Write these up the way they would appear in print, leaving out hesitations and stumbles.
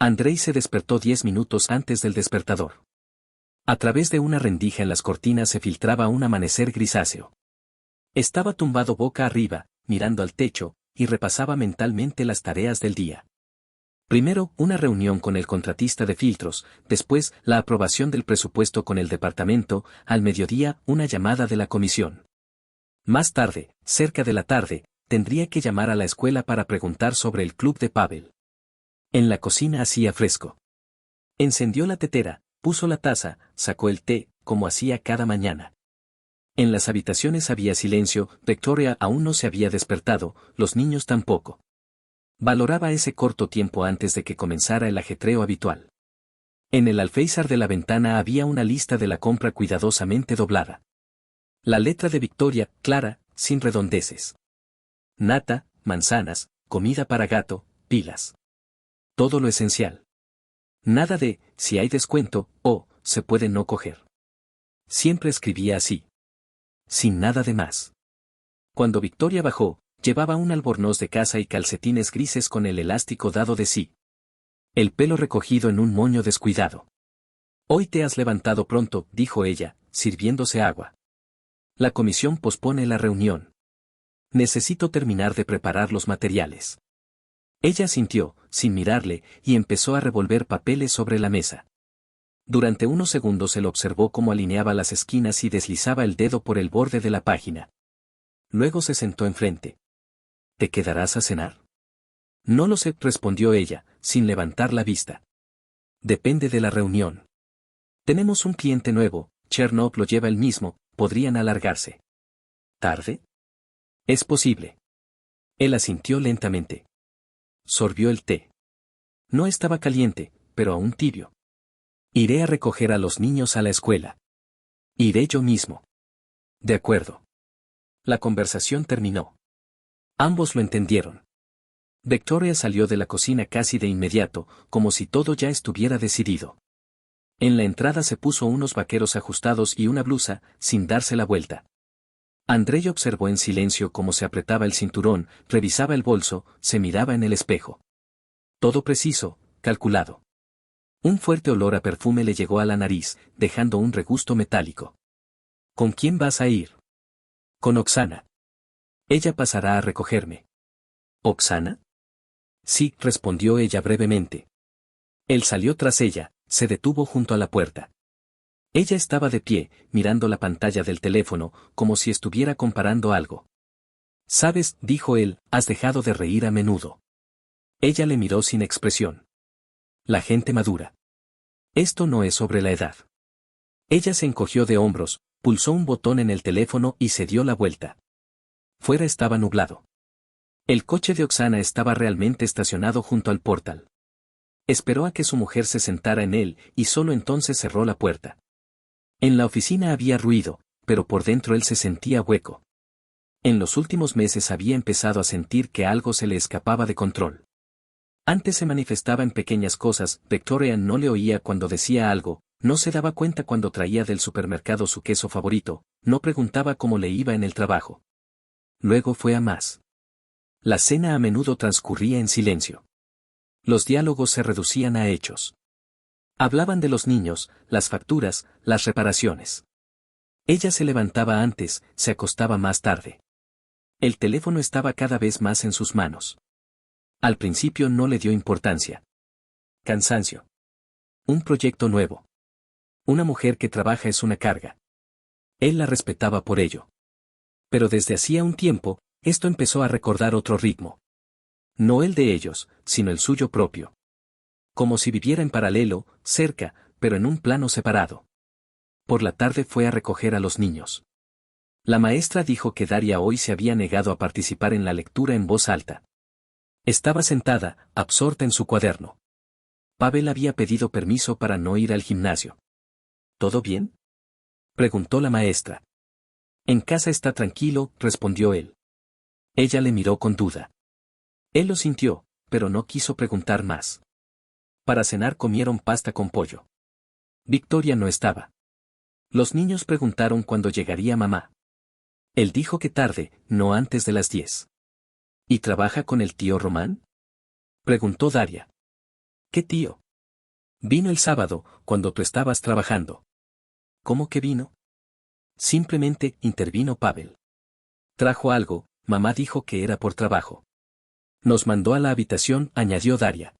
Andrei se despertó 10 minutos antes del despertador. A través de una rendija en las cortinas se filtraba un amanecer grisáceo. Estaba tumbado boca arriba, mirando al techo, y repasaba mentalmente las tareas del día. Primero, una reunión con el contratista de filtros, después, la aprobación del presupuesto con el departamento, al mediodía, una llamada de la comisión. Más tarde, cerca de la tarde, tendría que llamar a la escuela para preguntar sobre el club de pádel. En la cocina hacía fresco. Encendió la tetera, puso la taza, sacó el té, como hacía cada mañana. En las habitaciones había silencio, Victoria aún no se había despertado, los niños tampoco. Valoraba ese corto tiempo antes de que comenzara el ajetreo habitual. En el alféizar de la ventana había una lista de la compra cuidadosamente doblada. La letra de Victoria, clara, sin redondeces. Nata, manzanas, comida para gato, pilas. Todo lo esencial. Nada de, si hay descuento, o, se puede no coger. Siempre escribía así. Sin nada de más. Cuando Victoria bajó, llevaba un albornoz de casa y calcetines grises con el elástico dado de sí. El pelo recogido en un moño descuidado. Hoy te has levantado pronto, dijo ella, sirviéndose agua. La comisión pospone la reunión. Necesito terminar de preparar los materiales. Ella asintió, sin mirarle, y empezó a revolver papeles sobre la mesa. Durante unos segundos él observó cómo alineaba las esquinas y deslizaba el dedo por el borde de la página. Luego se sentó enfrente. ¿Te quedarás a cenar? No lo sé, respondió ella, sin levantar la vista. Depende de la reunión. Tenemos un cliente nuevo, Chernoff lo lleva él mismo, podrían alargarse. ¿Tarde? Es posible. Él asintió lentamente. Sorbió el té. No estaba caliente, pero aún tibio. Iré a recoger a los niños a la escuela. Iré yo mismo. De acuerdo. La conversación terminó. Ambos lo entendieron. Victoria salió de la cocina casi de inmediato, como si todo ya estuviera decidido. En la entrada se puso unos vaqueros ajustados y una blusa, sin darse la vuelta. Andrei observó en silencio cómo se apretaba el cinturón, revisaba el bolso, se miraba en el espejo. Todo preciso, calculado. Un fuerte olor a perfume le llegó a la nariz, dejando un regusto metálico. ¿Con quién vas a ir? Con Oksana. Ella pasará a recogerme. ¿Oksana? Sí, respondió ella brevemente. Él salió tras ella, se detuvo junto a la puerta. Ella estaba de pie, mirando la pantalla del teléfono, como si estuviera comparando algo. ¿Sabes?, dijo él, has dejado de reír a menudo. Ella le miró sin expresión. La gente madura. Esto no es sobre la edad. Ella se encogió de hombros, pulsó un botón en el teléfono y se dio la vuelta. Fuera estaba nublado. El coche de Oksana estaba realmente estacionado junto al portal. Esperó a que su mujer se sentara en él y solo entonces cerró la puerta. En la oficina había ruido, pero por dentro él se sentía hueco. En los últimos meses había empezado a sentir que algo se le escapaba de control. Antes se manifestaba en pequeñas cosas, Victoria no le oía cuando decía algo, no se daba cuenta cuando traía del supermercado su queso favorito, no preguntaba cómo le iba en el trabajo. Luego fue a más. La cena a menudo transcurría en silencio. Los diálogos se reducían a hechos. Hablaban de los niños, las facturas, las reparaciones. Ella se levantaba antes, se acostaba más tarde. El teléfono estaba cada vez más en sus manos. Al principio no le dio importancia. Cansancio. Un proyecto nuevo. Una mujer que trabaja es una carga. Él la respetaba por ello. Pero desde hacía un tiempo, esto empezó a recordar otro ritmo. No el de ellos, sino el suyo propio. Como si viviera en paralelo, cerca, pero en un plano separado. Por la tarde fue a recoger a los niños. La maestra dijo que Daria hoy se había negado a participar en la lectura en voz alta. Estaba sentada, absorta en su cuaderno. Pavel había pedido permiso para no ir al gimnasio. ¿Todo bien?, preguntó la maestra. En casa está tranquilo, respondió él. Ella le miró con duda. Él lo sintió, pero no quiso preguntar más. Para cenar comieron pasta con pollo. Victoria no estaba. Los niños preguntaron cuándo llegaría mamá. Él dijo que tarde, no antes de las 10. ¿Y trabaja con el tío Román?, preguntó Daria. ¿Qué tío? Vino el sábado, cuando tú estabas trabajando. ¿Cómo que vino? Simplemente intervino Pavel. Trajo algo, mamá dijo que era por trabajo. Nos mandó a la habitación, añadió Daria.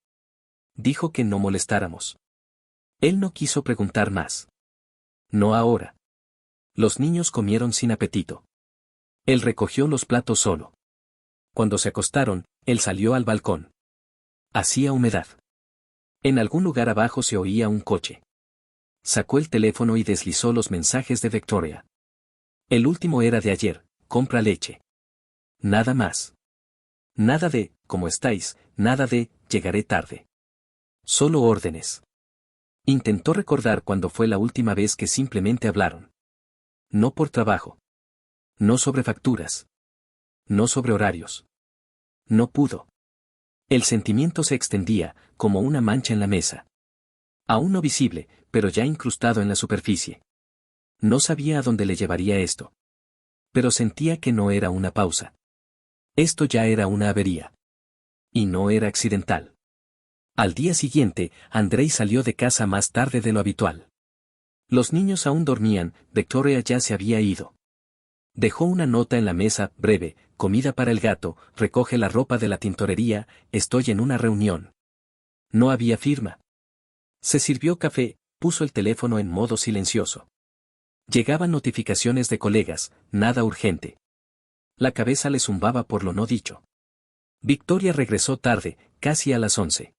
Dijo que no molestáramos. Él no quiso preguntar más. No ahora. Los niños comieron sin apetito. Él recogió los platos solo. Cuando se acostaron, él salió al balcón. Hacía humedad. En algún lugar abajo se oía un coche. Sacó el teléfono y deslizó los mensajes de Victoria. El último era de ayer, compra leche. Nada más. Nada de, ¿cómo estáis?, nada de, llegaré tarde. Solo órdenes. Intentó recordar cuándo fue la última vez que simplemente hablaron. No por trabajo. No sobre facturas. No sobre horarios. No pudo. El sentimiento se extendía, como una mancha en la mesa. Aún no visible, pero ya incrustado en la superficie. No sabía a dónde le llevaría esto. Pero sentía que no era una pausa. Esto ya era una avería. Y no era accidental. Al día siguiente, Andrei salió de casa más tarde de lo habitual. Los niños aún dormían, Victoria ya se había ido. Dejó una nota en la mesa, breve, comida para el gato, recoge la ropa de la tintorería, estoy en una reunión. No había firma. Se sirvió café, puso el teléfono en modo silencioso. Llegaban notificaciones de colegas, nada urgente. La cabeza le zumbaba por lo no dicho. Victoria regresó tarde, casi a las 11.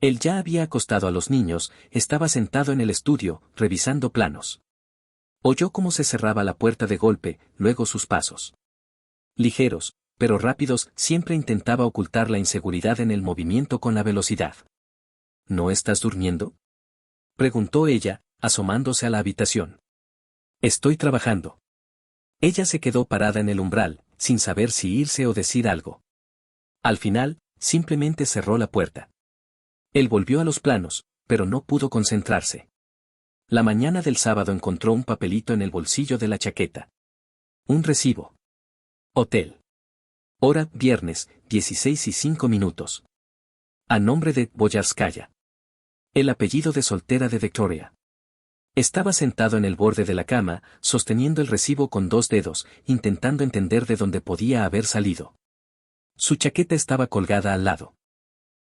Él ya había acostado a los niños, estaba sentado en el estudio, revisando planos. Oyó cómo se cerraba la puerta de golpe, luego sus pasos. Ligeros, pero rápidos, siempre intentaba ocultar la inseguridad en el movimiento con la velocidad. ¿No estás durmiendo?, preguntó ella, asomándose a la habitación. Estoy trabajando. Ella se quedó parada en el umbral, sin saber si irse o decir algo. Al final, simplemente cerró la puerta. Él volvió a los planos, pero no pudo concentrarse. La mañana del sábado encontró un papelito en el bolsillo de la chaqueta. Un recibo. Hotel. Hora, viernes, 16:05. A nombre de Boyarskaya. El apellido de soltera de Victoria. Estaba sentado en el borde de la cama, sosteniendo el recibo con dos dedos, intentando entender de dónde podía haber salido. Su chaqueta estaba colgada al lado.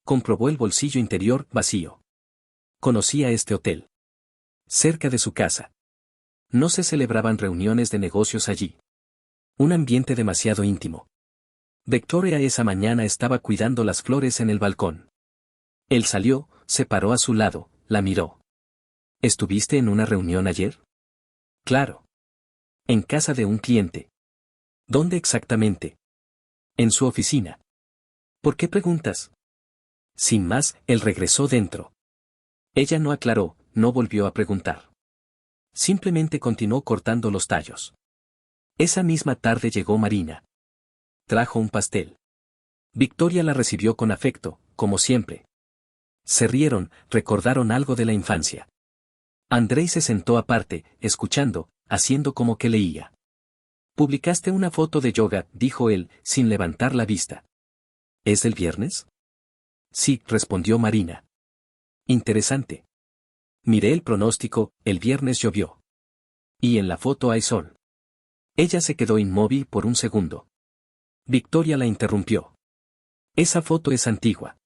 Comprobó el bolsillo interior, vacío. Conocía este hotel. Cerca de su casa. No se celebraban reuniones de negocios allí. Un ambiente demasiado íntimo. Victoria esa mañana estaba cuidando las flores en el balcón. Él salió, se paró a su lado, la miró. ¿Estuviste en una reunión ayer? Claro. En casa de un cliente. ¿Dónde exactamente? En su oficina. ¿Por qué preguntas? Sin más, él regresó dentro. Ella no aclaró, no volvió a preguntar. Simplemente continuó cortando los tallos. Esa misma tarde llegó Marina. Trajo un pastel. Victoria la recibió con afecto, como siempre. Se rieron, recordaron algo de la infancia. Andrei se sentó aparte, escuchando, haciendo como que leía. Publicaste una foto de yoga, dijo él, sin levantar la vista. ¿Es del viernes? Sí, respondió Marina. Interesante. Miré el pronóstico, el viernes llovió. Y en la foto hay sol. Ella se quedó inmóvil por un segundo. Victoria la interrumpió. Esa foto es antigua.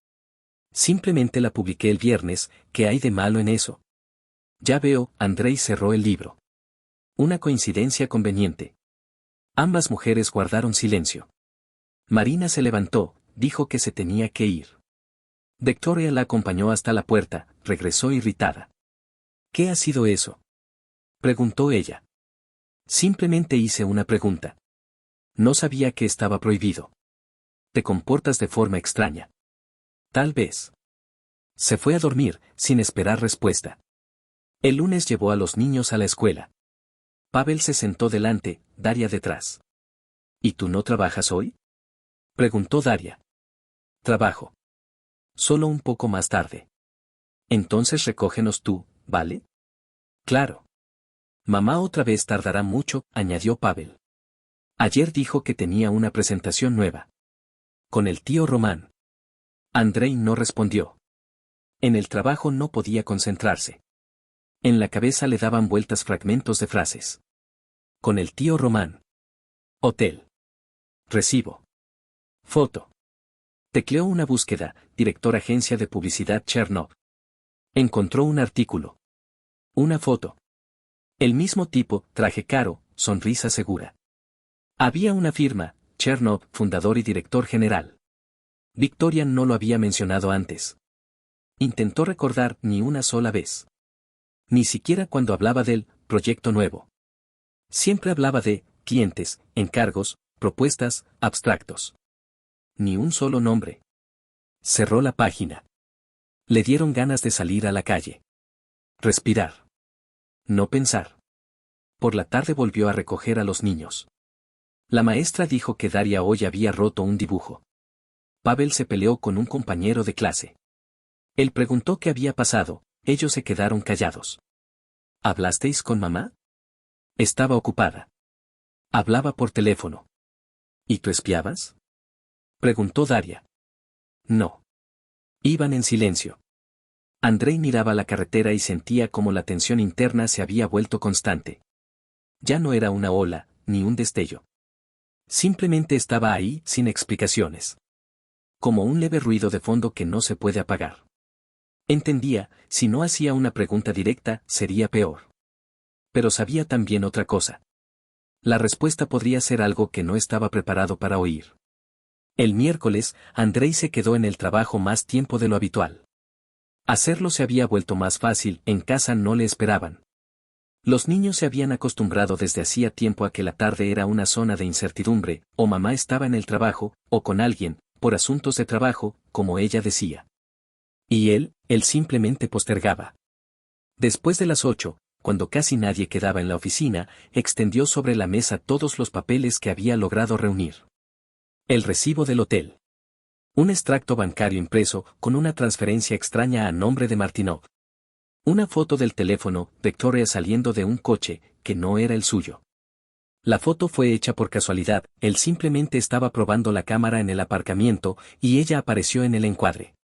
Simplemente la publiqué el viernes, ¿qué hay de malo en eso? Ya veo, Andrei cerró el libro. Una coincidencia conveniente. Ambas mujeres guardaron silencio. Marina se levantó, dijo que se tenía que ir. Victoria la acompañó hasta la puerta, regresó irritada. ¿Qué ha sido eso?, preguntó ella. Simplemente hice una pregunta. No sabía que estaba prohibido. Te comportas de forma extraña. Tal vez. Se fue a dormir, sin esperar respuesta. El lunes llevó a los niños a la escuela. Pavel se sentó delante, Daria detrás. ¿Y tú no trabajas hoy?, preguntó Daria. Trabajo. Solo un poco más tarde. Entonces recógenos tú, ¿vale? Claro. Mamá otra vez tardará mucho, añadió Pavel. Ayer dijo que tenía una presentación nueva. Con el tío Román. Andrei no respondió. En el trabajo no podía concentrarse. En la cabeza le daban vueltas fragmentos de frases. Con el tío Román. Hotel. Recibo. Foto. Tecleó una búsqueda, director agencia de publicidad Chernov. Encontró un artículo. Una foto. El mismo tipo, traje caro, sonrisa segura. Había una firma, Chernov, fundador y director general. Victoria no lo había mencionado antes. Intentó recordar ni una sola vez. Ni siquiera cuando hablaba del proyecto nuevo. Siempre hablaba de clientes, encargos, propuestas, abstractos. Ni un solo nombre. Cerró la página. Le dieron ganas de salir a la calle. Respirar. No pensar. Por la tarde volvió a recoger a los niños. La maestra dijo que Daria hoy había roto un dibujo. Pavel se peleó con un compañero de clase. Él preguntó qué había pasado, ellos se quedaron callados. ¿Hablasteis con mamá? Estaba ocupada. Hablaba por teléfono. ¿Y tú espiabas? Preguntó Daria. No. Iban en silencio. Andrei miraba la carretera y sentía como la tensión interna se había vuelto constante. Ya no era una ola, ni un destello. Simplemente estaba ahí, sin explicaciones. Como un leve ruido de fondo que no se puede apagar. Entendía, si no hacía una pregunta directa, sería peor. Pero sabía también otra cosa. La respuesta podría ser algo que no estaba preparado para oír. El miércoles, Andrei se quedó en el trabajo más tiempo de lo habitual. Hacerlo se había vuelto más fácil, en casa no le esperaban. Los niños se habían acostumbrado desde hacía tiempo a que la tarde era una zona de incertidumbre, o mamá estaba en el trabajo, o con alguien, por asuntos de trabajo, como ella decía. Y él simplemente postergaba. Después de las 8, cuando casi nadie quedaba en la oficina, extendió sobre la mesa todos los papeles que había logrado reunir. El recibo del hotel. Un extracto bancario impreso, con una transferencia extraña a nombre de Martinov. Una foto del teléfono, Victoria saliendo de un coche, que no era el suyo. La foto fue hecha por casualidad, él simplemente estaba probando la cámara en el aparcamiento, y ella apareció en el encuadre.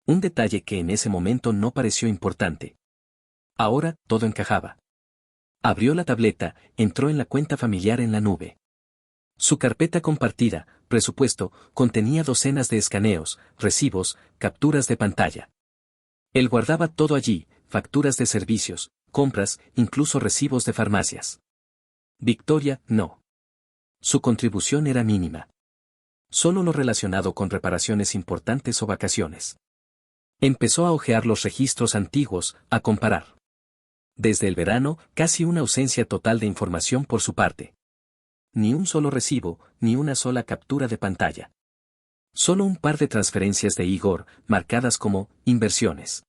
Un detalle que en ese momento no pareció importante. Ahora, todo encajaba. Abrió la tableta, entró en la cuenta familiar en la nube. Su carpeta compartida, presupuesto, contenía docenas de escaneos, recibos, capturas de pantalla. Él guardaba todo allí, facturas de servicios, compras, incluso recibos de farmacias. Victoria, no. Su contribución era mínima. Solo lo relacionado con reparaciones importantes o vacaciones. Empezó a hojear los registros antiguos, a comparar. Desde el verano, casi una ausencia total de información por su parte. Ni un solo recibo, ni una sola captura de pantalla. Solo un par de transferencias de Igor, marcadas como inversiones.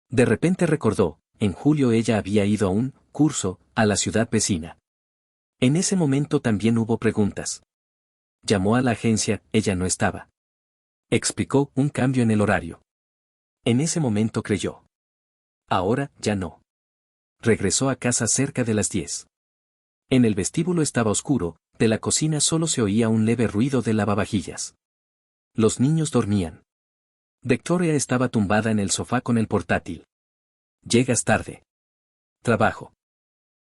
De repente recordó, en julio ella había ido a un curso, a la ciudad vecina. En ese momento también hubo preguntas. Llamó a la agencia, ella no estaba. Explicó un cambio en el horario. En ese momento creyó. Ahora, ya no. Regresó a casa cerca de las 10. En el vestíbulo estaba oscuro, de la cocina solo se oía un leve ruido de lavavajillas. Los niños dormían. Victoria estaba tumbada en el sofá con el portátil. Llegas tarde. Trabajo.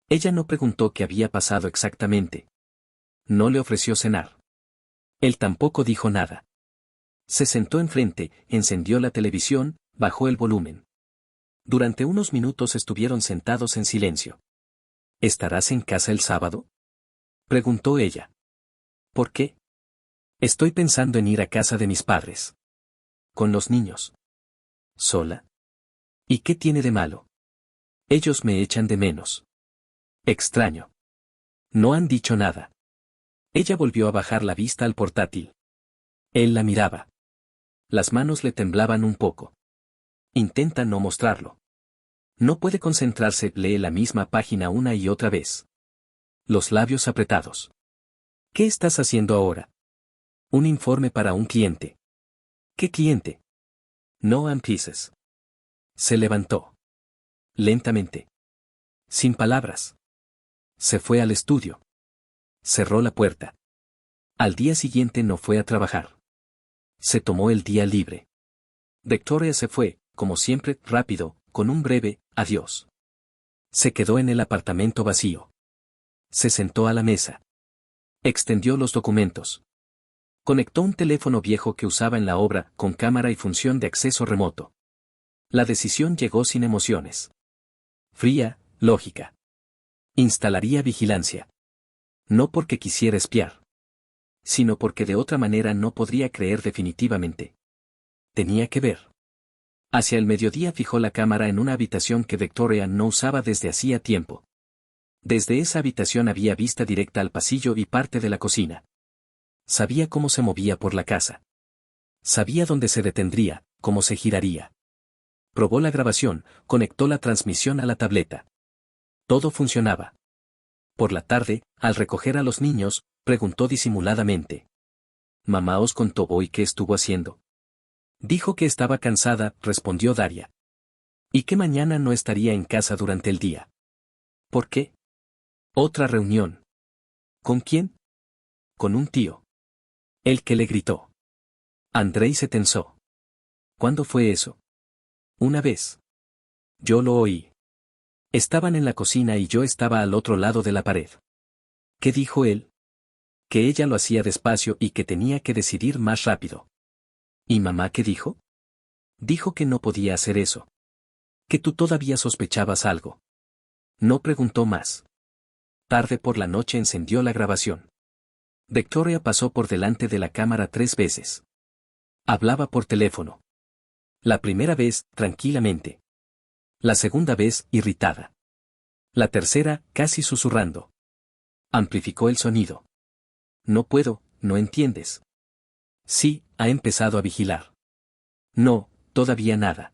Ella no preguntó qué había pasado exactamente. No le ofreció cenar. Él tampoco dijo nada. Se sentó enfrente, encendió la televisión, bajó el volumen. Durante unos minutos estuvieron sentados en silencio. ¿Estarás en casa el sábado? Preguntó ella. ¿Por qué? Estoy pensando en ir a casa de mis padres. Con los niños. ¿Sola? ¿Y qué tiene de malo? Ellos me echan de menos. Extraño. No han dicho nada. Ella volvió a bajar la vista al portátil. Él la miraba. Las manos le temblaban un poco. Intenta no mostrarlo. No puede concentrarse, lee la misma página una y otra vez. Los labios apretados. ¿Qué estás haciendo ahora? Un informe para un cliente. ¿Qué cliente? No Pieces. Se levantó. Lentamente. Sin palabras. Se fue al estudio. Cerró la puerta. Al día siguiente no fue a trabajar. Se tomó el día libre. Victoria se fue, como siempre, rápido, con un breve adiós. Se quedó en el apartamento vacío. Se sentó a la mesa. Extendió los documentos. Conectó un teléfono viejo que usaba en la obra, con cámara y función de acceso remoto. La decisión llegó sin emociones. Fría, lógica. Instalaría vigilancia. No porque quisiera espiar, sino porque de otra manera no podría creer definitivamente. Tenía que ver. Hacia el mediodía fijó la cámara en una habitación que Victoria no usaba desde hacía tiempo. Desde esa habitación había vista directa al pasillo y parte de la cocina. Sabía cómo se movía por la casa. Sabía dónde se detendría, cómo se giraría. Probó la grabación, conectó la transmisión a la tableta. Todo funcionaba. Por la tarde, al recoger a los niños, preguntó disimuladamente. «¿Mamá os contó hoy qué estuvo haciendo?» Dijo que estaba cansada, respondió Daria. Y que mañana no estaría en casa durante el día. ¿Por qué? Otra reunión. ¿Con quién? Con un tío. El que le gritó. Andrei se tensó. ¿Cuándo fue eso? Una vez. Yo lo oí. Estaban en la cocina y yo estaba al otro lado de la pared. ¿Qué dijo él? Que ella lo hacía despacio y que tenía que decidir más rápido. ¿Y mamá qué dijo? Dijo que no podía hacer eso. Que tú todavía sospechabas algo. No preguntó más. Tarde por la noche encendió la grabación. Victoria pasó por delante de la cámara 3 veces. Hablaba por teléfono. La primera vez, tranquilamente. La segunda vez, irritada. La tercera, casi susurrando. Amplificó el sonido. No puedo, no entiendes. Sí, ha empezado a vigilar. No, todavía nada.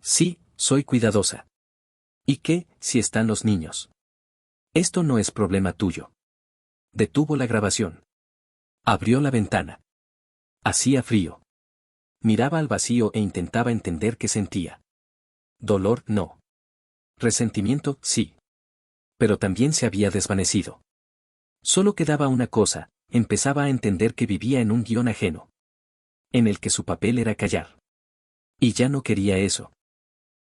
Sí, soy cuidadosa. ¿Y qué, si están los niños? Esto no es problema tuyo. Detuvo la grabación. Abrió la ventana. Hacía frío. Miraba al vacío e intentaba entender qué sentía. Dolor, no. Resentimiento, sí. Pero también se había desvanecido. Solo quedaba una cosa, empezaba a entender que vivía en un guión ajeno. En el que su papel era callar. Y ya no quería eso.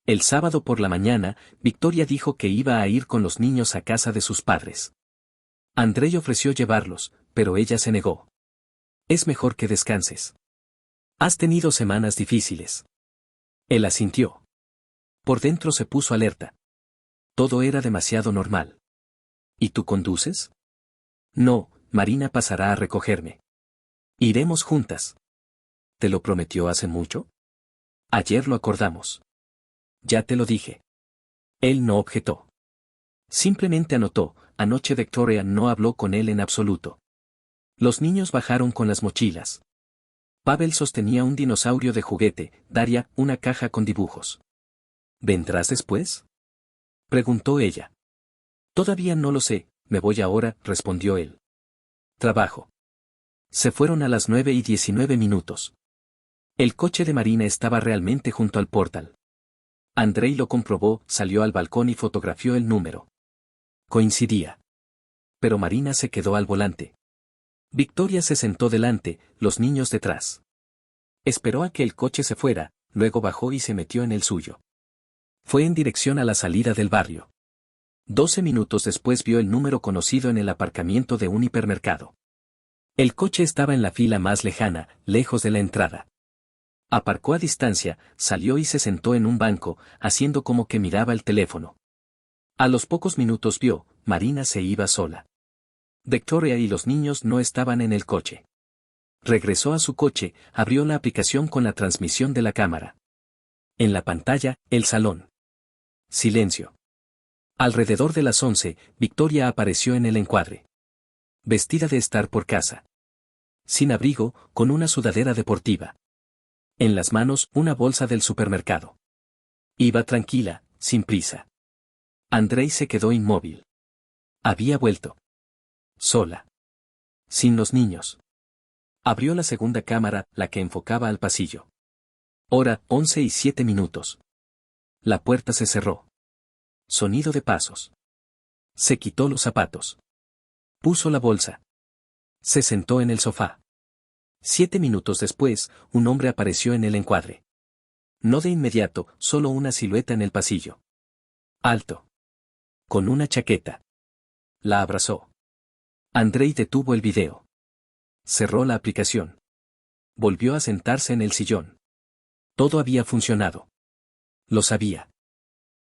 El sábado por la mañana, Victoria dijo que iba a ir con los niños a casa de sus padres. Andrei ofreció llevarlos, pero ella se negó. Es mejor que descanses. Has tenido semanas difíciles. Él asintió. Por dentro se puso alerta. Todo era demasiado normal. ¿Y tú conduces? No, Marina pasará a recogerme. Iremos juntas. ¿Te lo prometió hace mucho? Ayer lo acordamos. Ya te lo dije. Él no objetó. Simplemente anotó, anoche Victoria no habló con él en absoluto. Los niños bajaron con las mochilas. Pavel sostenía un dinosaurio de juguete, Daria, una caja con dibujos. ¿Vendrás después? Preguntó ella. Todavía no lo sé, me voy ahora, respondió él. Trabajo. Se fueron a las 9:19. El coche de Marina estaba realmente junto al portal. Andrei lo comprobó, salió al balcón y fotografió el número. Coincidía. Pero Marina se quedó al volante. Victoria se sentó delante, los niños detrás. Esperó a que el coche se fuera, luego bajó y se metió en el suyo. Fue en dirección a la salida del barrio. 12 minutos después vio el número conocido en el aparcamiento de un hipermercado. El coche estaba en la fila más lejana, lejos de la entrada. Aparcó a distancia, salió y se sentó en un banco, haciendo como que miraba el teléfono. A los pocos minutos vio, Marina se iba sola. Victoria y los niños no estaban en el coche. Regresó a su coche, abrió la aplicación con la transmisión de la cámara. En la pantalla, el salón. Silencio. Alrededor de las 11, Victoria apareció en el encuadre. Vestida de estar por casa. Sin abrigo, con una sudadera deportiva. En las manos, una bolsa del supermercado. Iba tranquila, sin prisa. Andrei se quedó inmóvil. Había vuelto. Sola. Sin los niños. Abrió la segunda cámara, la que enfocaba al pasillo. Hora, 11:07. La puerta se cerró. Sonido de pasos. Se quitó los zapatos. Puso la bolsa. Se sentó en el sofá. 7 minutos después, un hombre apareció en el encuadre. No de inmediato, solo una silueta en el pasillo. Alto. Con una chaqueta. La abrazó. Andrei detuvo el video. Cerró la aplicación. Volvió a sentarse en el sillón. Todo había funcionado. Lo sabía.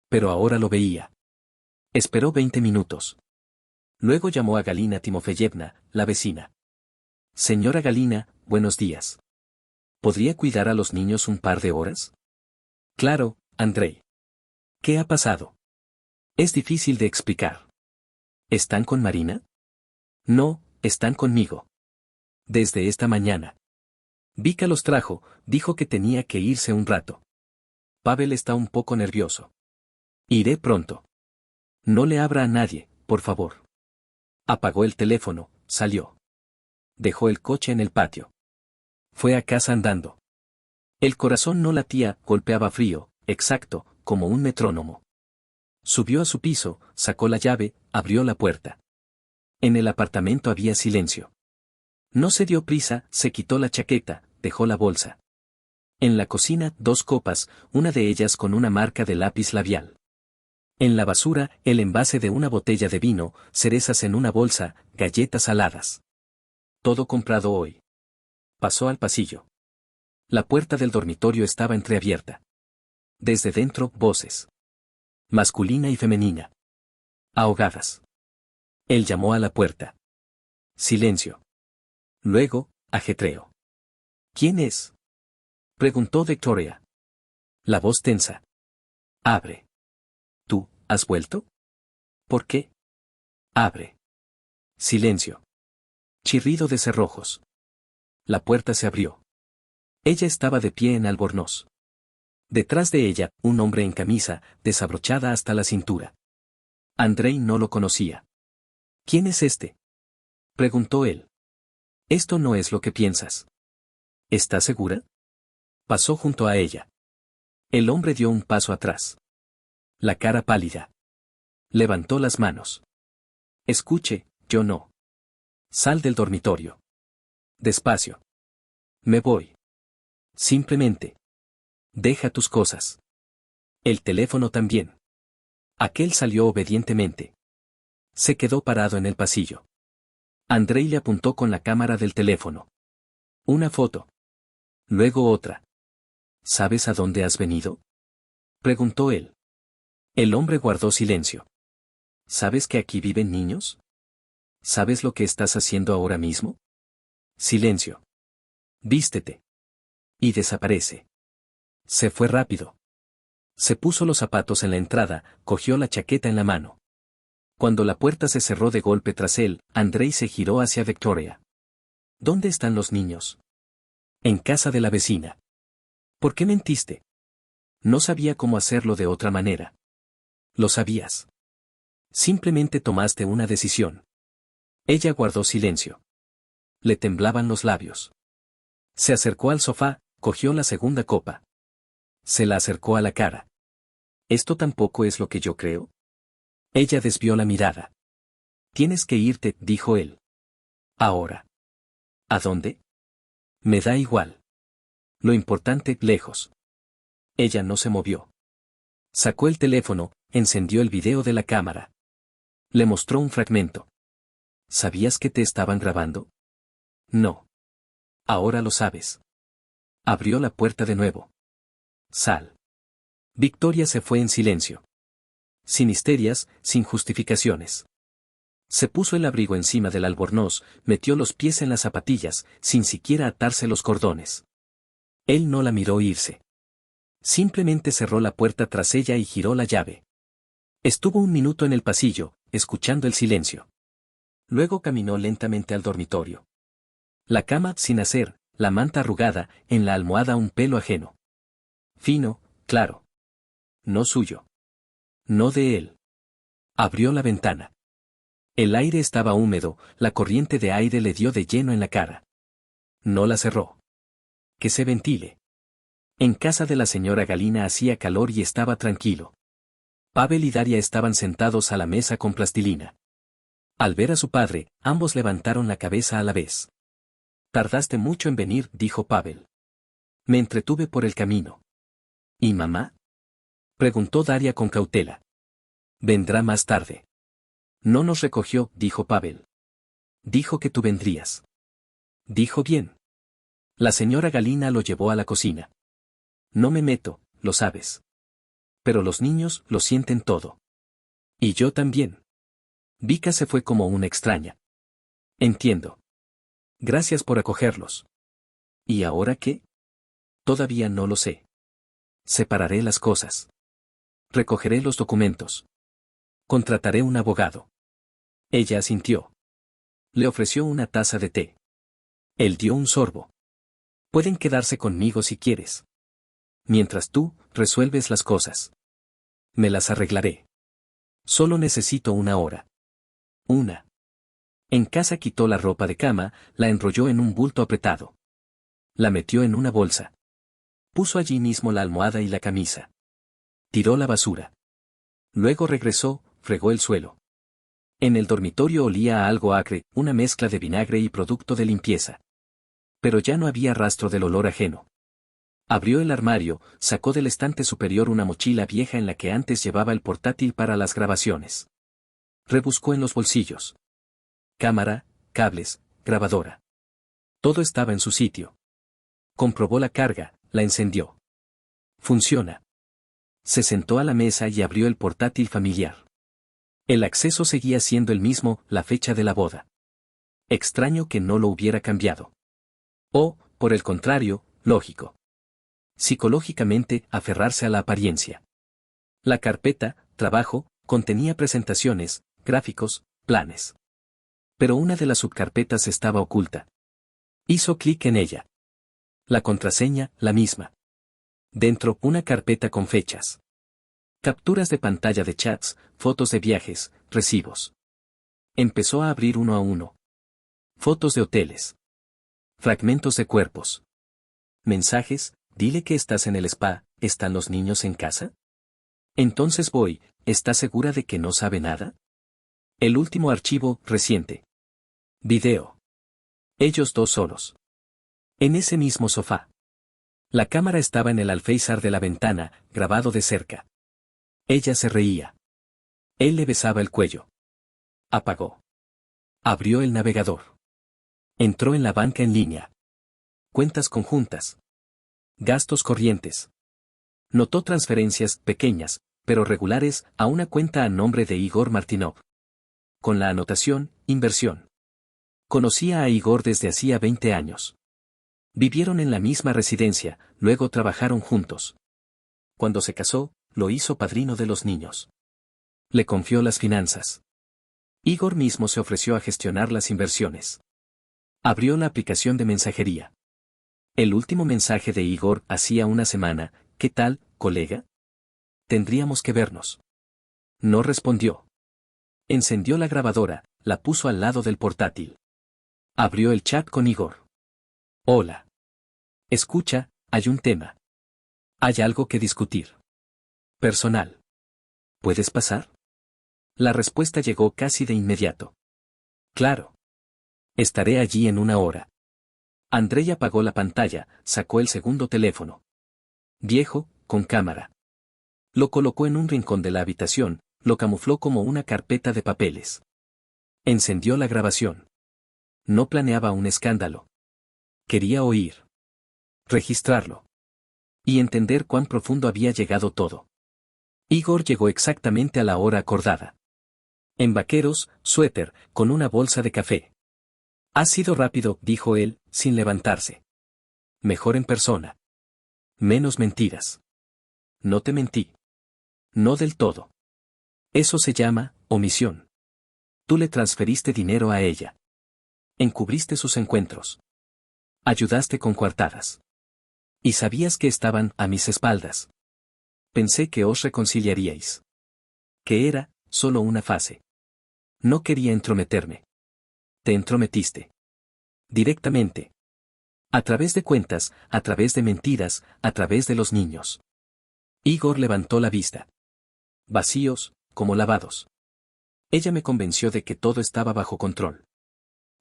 Pero ahora lo veía. Esperó 20 minutos. Luego llamó a Galina Timofeyevna, la vecina. Señora Galina, buenos días. ¿Podría cuidar a los niños un par de horas? Claro, Andrei. ¿Qué ha pasado? Es difícil de explicar. ¿Están con Marina? No, están conmigo. Desde esta mañana. Vika los trajo, dijo que tenía que irse un rato. Pavel está un poco nervioso. Iré pronto. No le abra a nadie, por favor. Apagó el teléfono, salió. Dejó el coche en el patio. Fue a casa andando. El corazón no latía, golpeaba frío, exacto, como un metrónomo. Subió a su piso, sacó la llave, abrió la puerta. En el apartamento había silencio. No se dio prisa, se quitó la chaqueta, dejó la bolsa. En la cocina, 2 copas, una de ellas con una marca de lápiz labial. En la basura, el envase de una botella de vino, cerezas en una bolsa, galletas saladas. Todo comprado hoy. Pasó al pasillo. La puerta del dormitorio estaba entreabierta. Desde dentro, voces. Masculina y femenina. Ahogadas. Él llamó a la puerta. Silencio. Luego, ajetreo. ¿Quién es? Preguntó Victoria. La voz tensa. Abre. ¿Tú, has vuelto? ¿Por qué? Abre. Silencio. Chirrido de cerrojos. La puerta se abrió. Ella estaba de pie en albornoz. Detrás de ella, un hombre en camisa, desabrochada hasta la cintura. Andrei no lo conocía. ¿Quién es este? Preguntó él. Esto no es lo que piensas. ¿Estás segura? Pasó junto a ella. El hombre dio un paso atrás. La cara pálida. Levantó las manos. Escuche, yo no. Sal del dormitorio. Despacio. Me voy. Simplemente. Deja tus cosas. El teléfono también. Aquel salió obedientemente. Se quedó parado en el pasillo. Andrei le apuntó con la cámara del teléfono. Una foto. Luego otra. ¿Sabes a dónde has venido? Preguntó él. El hombre guardó silencio. ¿Sabes que aquí viven niños? ¿Sabes lo que estás haciendo ahora mismo? Silencio. Vístete. Y desaparece. Se fue rápido. Se puso los zapatos en la entrada, cogió la chaqueta en la mano. Cuando la puerta se cerró de golpe tras él, Andrei se giró hacia Victoria. ¿Dónde están los niños? En casa de la vecina. ¿Por qué mentiste? No sabía cómo hacerlo de otra manera. Lo sabías. Simplemente tomaste una decisión. Ella guardó silencio. Le temblaban los labios. Se acercó al sofá, cogió la segunda copa. Se la acercó a la cara. ¿Esto tampoco es lo que yo creo? Ella desvió la mirada. Tienes que irte, dijo él. Ahora. ¿A dónde? Me da igual. Lo importante, lejos. Ella no se movió. Sacó el teléfono, encendió el video de la cámara. Le mostró un fragmento. ¿Sabías que te estaban grabando? No. Ahora lo sabes. Abrió la puerta de nuevo. Sal. Victoria se fue en silencio. Sin histerias, sin justificaciones. Se puso el abrigo encima del albornoz, metió los pies en las zapatillas, sin siquiera atarse los cordones. Él no la miró irse. Simplemente cerró la puerta tras ella y giró la llave. Estuvo un minuto en el pasillo, escuchando el silencio. Luego caminó lentamente al dormitorio. La cama sin hacer, la manta arrugada, en la almohada un pelo ajeno. Fino, claro. No suyo. No de él. Abrió la ventana. El aire estaba húmedo, la corriente de aire le dio de lleno en la cara. No la cerró. Que se ventile. En casa de la señora Galina hacía calor y estaba tranquilo. Pavel y Daria estaban sentados a la mesa con plastilina. Al ver a su padre, ambos levantaron la cabeza a la vez. Tardaste mucho en venir, dijo Pavel. Me entretuve por el camino. ¿Y mamá? Preguntó Daria con cautela. Vendrá más tarde. No nos recogió, dijo Pavel. Dijo que tú vendrías. Dijo bien. La señora Galina lo llevó a la cocina. No me meto, lo sabes. Pero los niños lo sienten todo. Y yo también. Vika se fue como una extraña. Entiendo. Gracias por acogerlos. ¿Y ahora qué? Todavía no lo sé. Separaré las cosas. Recogeré los documentos. Contrataré un abogado. Ella asintió. Le ofreció una taza de té. Él dio un sorbo. Pueden quedarse conmigo si quieres. Mientras tú resuelves las cosas. Me las arreglaré. Solo necesito una hora. Una. En casa quitó la ropa de cama, la enrolló en un bulto apretado. La metió en una bolsa. Puso allí mismo la almohada y la camisa. Tiró la basura. Luego regresó, fregó el suelo. En el dormitorio olía a algo acre, una mezcla de vinagre y producto de limpieza. Pero ya no había rastro del olor ajeno. Abrió el armario, sacó del estante superior una mochila vieja en la que antes llevaba el portátil para las grabaciones. Rebuscó en los bolsillos. Cámara, cables, grabadora. Todo estaba en su sitio. Comprobó la carga, la encendió. Funciona. Se sentó a la mesa y abrió el portátil familiar. El acceso seguía siendo el mismo, la fecha de la boda. Extraño que no lo hubiera cambiado. O, por el contrario, lógico. Psicológicamente, aferrarse a la apariencia. La carpeta, trabajo, contenía presentaciones, gráficos, planes. Pero una de las subcarpetas estaba oculta. Hizo clic en ella. La contraseña, la misma. Dentro, una carpeta con fechas. Capturas de pantalla de chats, fotos de viajes, recibos. Empezó a abrir uno a uno. Fotos de hoteles. Fragmentos de cuerpos. Mensajes, dile que estás en el spa, ¿están los niños en casa? Entonces voy, ¿estás segura de que no sabe nada? El último archivo, reciente. Video. Ellos dos solos. En ese mismo sofá. La cámara estaba en el alféizar de la ventana, grabado de cerca. Ella se reía. Él le besaba el cuello. Apagó. Abrió el navegador. Entró en la banca en línea. Cuentas conjuntas. Gastos corrientes. Notó transferencias pequeñas, pero regulares, a una cuenta a nombre de Igor Martinov. Con la anotación, inversión. Conocía a Igor desde hacía 20 años. Vivieron en la misma residencia, luego trabajaron juntos. Cuando se casó, lo hizo padrino de los niños. Le confió las finanzas. Igor mismo se ofreció a gestionar las inversiones. Abrió la aplicación de mensajería. El último mensaje de Igor hacía una semana, ¿qué tal, colega? Tendríamos que vernos. No respondió. Encendió la grabadora, la puso al lado del portátil. Abrió el chat con Igor. Hola. Escucha, hay un tema. Hay algo que discutir. Personal. ¿Puedes pasar? La respuesta llegó casi de inmediato. Claro. Estaré allí en una hora. Andrei apagó la pantalla, sacó el segundo teléfono. Viejo, con cámara. Lo colocó en un rincón de la habitación, lo camufló como una carpeta de papeles. Encendió la grabación. No planeaba un escándalo. Quería oír. Registrarlo. Y entender cuán profundo había llegado todo. Igor llegó exactamente a la hora acordada. En vaqueros, suéter, con una bolsa de café. Ha sido rápido, dijo él, sin levantarse. Mejor en persona. Menos mentiras. No te mentí. No del todo. Eso se llama omisión. Tú le transferiste dinero a ella. Encubriste sus encuentros. Ayudaste con coartadas. Y sabías que estaban a mis espaldas. Pensé que os reconciliaríais. Que era solo una fase. No quería entrometerme. Te entrometiste. Directamente. A través de cuentas, a través de mentiras, a través de los niños. Igor levantó la vista. Vacíos, como lavados. Ella me convenció de que todo estaba bajo control.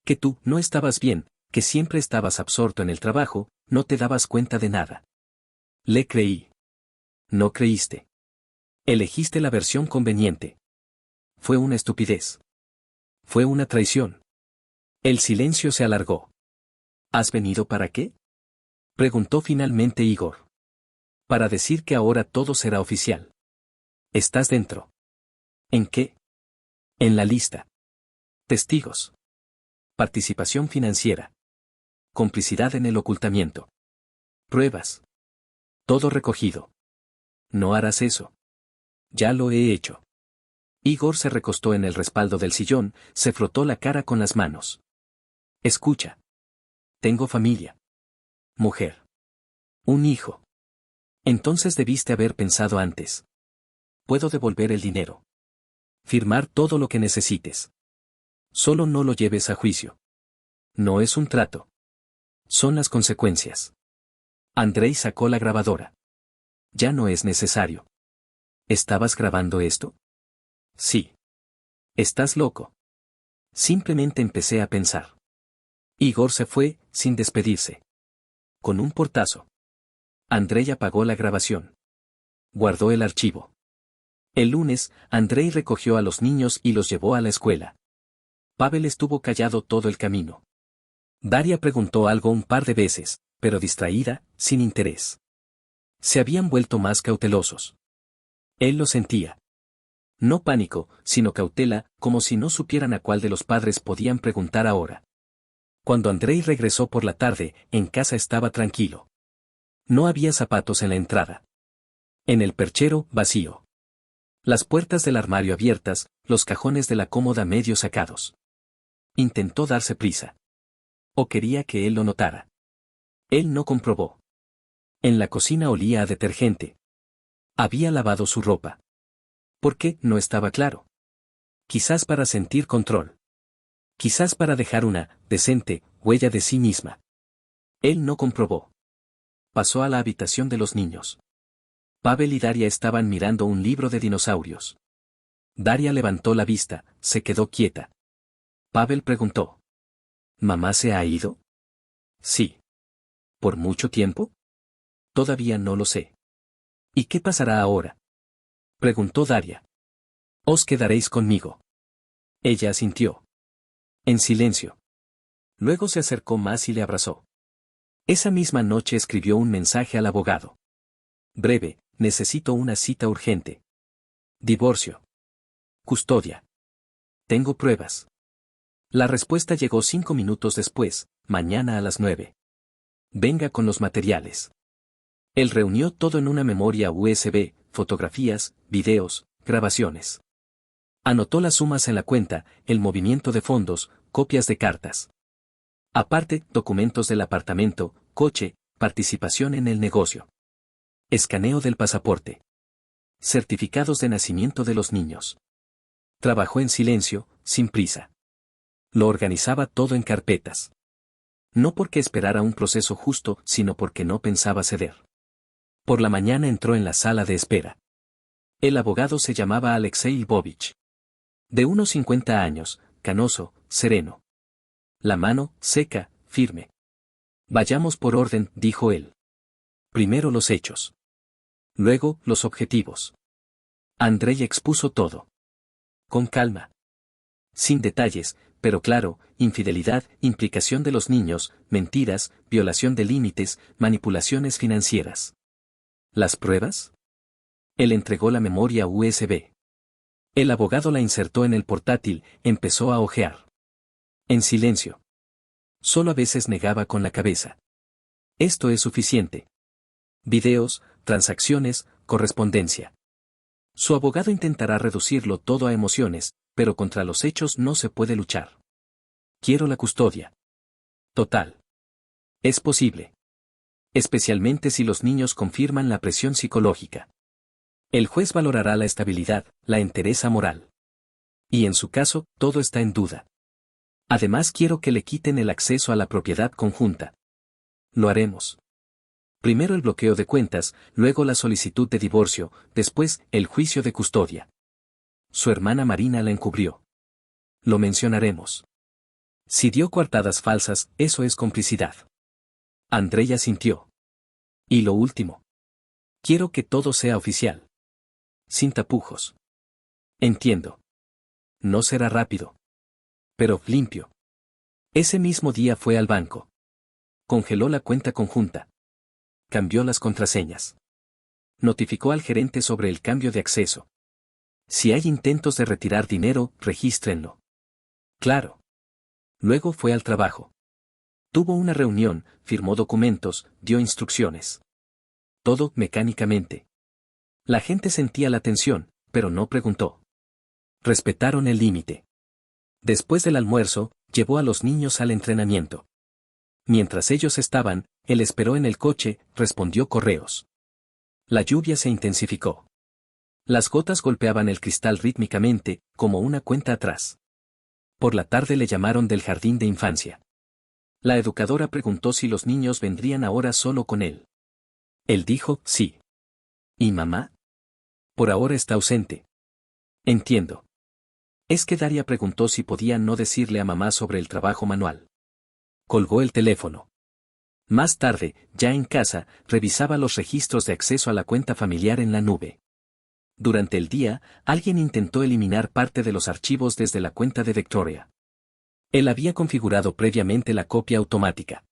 Que tú no estabas bien, que siempre estabas absorto en el trabajo, no te dabas cuenta de nada. Le creí. No creíste. Elegiste la versión conveniente. Fue una estupidez. Fue una traición. El silencio se alargó. ¿Has venido para qué? Preguntó finalmente Igor. Para decir que ahora todo será oficial. ¿Estás dentro? ¿En qué? En la lista. Testigos. Participación financiera. Complicidad en el ocultamiento. Pruebas. Todo recogido. No harás eso. Ya lo he hecho. Igor se recostó en el respaldo del sillón, se frotó la cara con las manos. Escucha. Tengo familia. Mujer. Un hijo. Entonces debiste haber pensado antes. Puedo devolver el dinero. Firmar todo lo que necesites. Solo no lo lleves a juicio. No es un trato. Son las consecuencias. Andrei sacó la grabadora. Ya no es necesario. ¿Estabas grabando esto? Sí. Estás loco. Simplemente empecé a pensar. Igor se fue, sin despedirse. Con un portazo. Andrei apagó la grabación. Guardó el archivo. El lunes, Andrei recogió a los niños y los llevó a la escuela. Pavel estuvo callado todo el camino. Daria preguntó algo un par de veces, pero distraída, sin interés. Se habían vuelto más cautelosos. Él lo sentía. No pánico, sino cautela, como si no supieran a cuál de los padres podían preguntar ahora. Cuando Andrei regresó por la tarde, en casa estaba tranquilo. No había zapatos en la entrada. En el perchero, vacío. Las puertas del armario abiertas, los cajones de la cómoda medio sacados. Intentó darse prisa. O quería que él lo notara. Él no comprobó. En la cocina olía a detergente. Había lavado su ropa. ¿Por qué? No estaba claro. Quizás para sentir control. Quizás para dejar una, decente, huella de sí misma. Él no comprobó. Pasó a la habitación de los niños. Pavel y Daria estaban mirando un libro de dinosaurios. Daria levantó la vista, se quedó quieta. Pavel preguntó. ¿Mamá se ha ido? Sí. ¿Por mucho tiempo? Todavía no lo sé. ¿Y qué pasará ahora? Preguntó Daria. Os quedaréis conmigo. Ella asintió. En silencio. Luego se acercó más y le abrazó. Esa misma noche escribió un mensaje al abogado. Breve, necesito una cita urgente. Divorcio. Custodia. Tengo pruebas. La respuesta llegó 5 minutos después, mañana a las 9. Venga con los materiales. Él reunió todo en una memoria USB, fotografías, videos, grabaciones. Anotó las sumas en la cuenta, el movimiento de fondos, copias de cartas. Aparte, documentos del apartamento, coche, participación en el negocio. Escaneo del pasaporte. Certificados de nacimiento de los niños. Trabajó en silencio, sin prisa. Lo organizaba todo en carpetas. No porque esperara un proceso justo, sino porque no pensaba ceder. Por la mañana entró en la sala de espera. El abogado se llamaba Alexei Lvovich. De unos 50 años, canoso, sereno. La mano, seca, firme. Vayamos por orden, dijo él. Primero los hechos. Luego, los objetivos. Andrei expuso todo. Con calma. Sin detalles, pero claro, infidelidad, implicación de los niños, mentiras, violación de límites, manipulaciones financieras. ¿Las pruebas? Él entregó la memoria USB. El abogado la insertó en el portátil, empezó a hojear. En silencio. Solo a veces negaba con la cabeza. Esto es suficiente. Videos, transacciones, correspondencia. Su abogado intentará reducirlo todo a emociones, pero contra los hechos no se puede luchar. Quiero la custodia. Total. Es posible. Especialmente si los niños confirman la presión psicológica. El juez valorará la estabilidad, la entereza moral. Y en su caso, todo está en duda. Además quiero que le quiten el acceso a la propiedad conjunta. Lo haremos. Primero el bloqueo de cuentas, luego la solicitud de divorcio, después el juicio de custodia. Su hermana Marina la encubrió. Lo mencionaremos. Si dio coartadas falsas, eso es complicidad. Andrei asintió. Y lo último. Quiero que todo sea oficial. Sin tapujos. Entiendo. No será rápido. Pero limpio. Ese mismo día fue al banco. Congeló la cuenta conjunta. Cambió las contraseñas. Notificó al gerente sobre el cambio de acceso. Si hay intentos de retirar dinero, regístrenlo. Claro. Luego fue al trabajo. Tuvo una reunión, firmó documentos, dio instrucciones. Todo mecánicamente. La gente sentía la tensión, pero no preguntó. Respetaron el límite. Después del almuerzo, llevó a los niños al entrenamiento. Mientras ellos estaban, él esperó en el coche, respondió correos. La lluvia se intensificó. Las gotas golpeaban el cristal rítmicamente, como una cuenta atrás. Por la tarde le llamaron del jardín de infancia. La educadora preguntó si los niños vendrían ahora solo con él. Él dijo, sí. ¿Y mamá? Por ahora está ausente. Entiendo. Es que Daria preguntó si podía no decirle a mamá sobre el trabajo manual. Colgó el teléfono. Más tarde, ya en casa, revisaba los registros de acceso a la cuenta familiar en la nube. Durante el día, alguien intentó eliminar parte de los archivos desde la cuenta de Victoria. Él había configurado previamente la copia automática.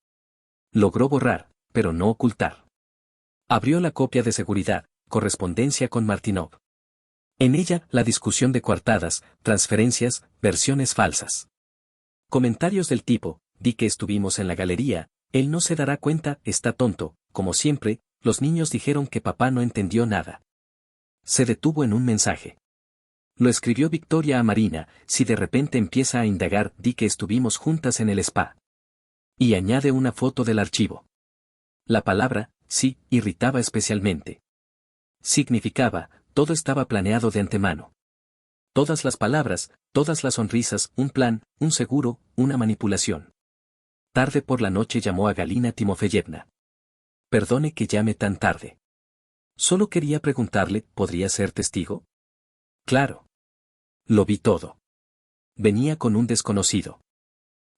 Logró borrar, pero no ocultar. Abrió la copia de seguridad, correspondencia con Martinov. En ella, la discusión de coartadas, transferencias, versiones falsas. Comentarios del tipo, di que estuvimos en la galería, él no se dará cuenta, está tonto, como siempre, los niños dijeron que papá no entendió nada. Se detuvo en un mensaje. Lo escribió Victoria a Marina, si de repente empieza a indagar, di que estuvimos juntas en el spa. Y añade una foto del archivo. La palabra, sí, irritaba especialmente. Significaba, todo estaba planeado de antemano. Todas las palabras, todas las sonrisas, un plan, un seguro, una manipulación. Tarde por la noche llamó a Galina Timofeyevna. Perdone que llame tan tarde. Solo quería preguntarle, ¿podría ser testigo? Claro. Lo vi todo. Venía con un desconocido.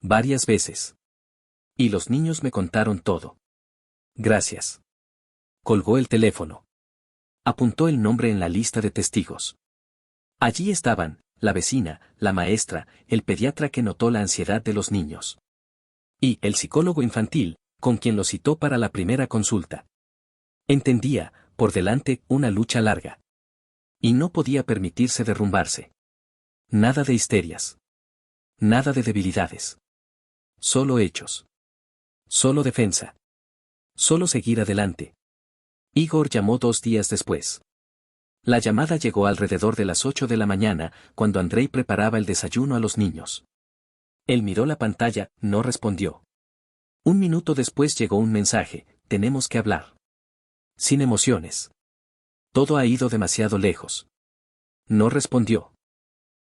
Varias veces. Y los niños me contaron todo. Gracias. Colgó el teléfono. Apuntó el nombre en la lista de testigos. Allí estaban, la vecina, la maestra, el pediatra que notó la ansiedad de los niños. Y el psicólogo infantil, con quien lo citó para la primera consulta. Entendía, por delante, una lucha larga. Y no podía permitirse derrumbarse. Nada de histerias. Nada de debilidades. Solo hechos. Solo defensa. Solo seguir adelante. Igor llamó 2 días después. La llamada llegó alrededor de las 8 de la mañana, cuando Andrei preparaba el desayuno a los niños. Él miró la pantalla, no respondió. Un minuto después llegó un mensaje, tenemos que hablar. Sin emociones. Todo ha ido demasiado lejos. No respondió.